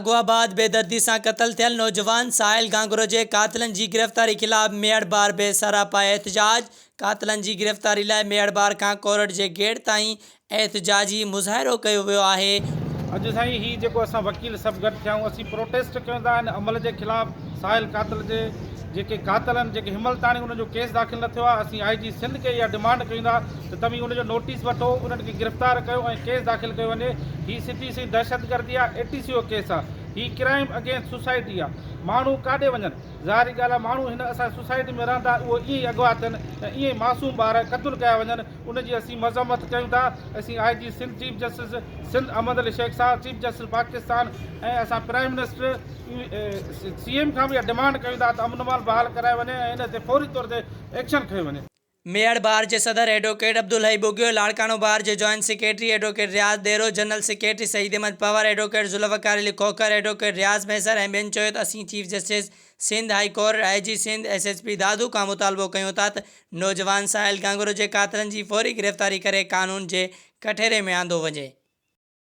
नागवाबाद बेदर्दी से कत्ल थियल नौजवान साहिल गांगुरो के कातिलन की गिरफ्तारी खिलाफ मेयर बार बेसरापा एहतजाज। कातिलन की गिरफ्तारी लाइ मेयर बार का कोर्ट के गेट ताईं एहतजाजी मुज़ाहिरो किया वियो है। अज साईं ही जो अस वकील सब गड थिया असीं प्रोटेस्ट कयूं इन अमल के खिलाफ साहिल कातिल के जेके कातिलन जेके हिमल ताणी उन केस दाख़िल न थियो आहे। असीं IG सिंध के इहा डिमांड कयूं था त तव्हीं उन नोटिस वठो, उन्हनि खे गिरफ़्तार कयो ऐं केस दाख़िल कयो वञे। ही सिधी सी दहशतगर्दी आहे, ATCO केस आहे, ही क्राइम अगेंस्ट सोसाइटी आहे। माण्हू काॾे वञनि, ज़ाहिरी ॻाल्हि आहे माण्हू हिन असां सोसाइटी में रहंदा उहो ईअं ई अगवा थियनि ऐं ईअं ई मासूम ॿार क़तल कया वञनि, उनजी असीं मज़म्मत कयूं था। असीं IG Sindh chief justice Sindh Ahmed Ali Shaikh साहब, चीफ जस्टिस पाकिस्तान ऐं असां प्राइम मिनिस्टर CM खां बि डिमांड कयूं था त अमन अमान बहाल कराए वञे ऐं हिन ते फौरी तौर ते एक्शन खयो वञे। मेयर बार के सदर एडवोकेट अब्दुल हई बुगियो, लाड़कानो बार के joint secretary advocate Riaz Dero, general secretary Saeed Ahmed Pawar, advocate Zulfiqar Ali Khokhar, advocate Riaz Maisar ऐं ॿियनि चयो त असीं chief justice Sindh high court, IG Sindh, SSP Dadu का मुतालबो कयूं था त नौजवान साहिल गांगुरो के कातिलन की फौरी गिरफ्तारी करे कानून के कठेरे में आंदो वञे।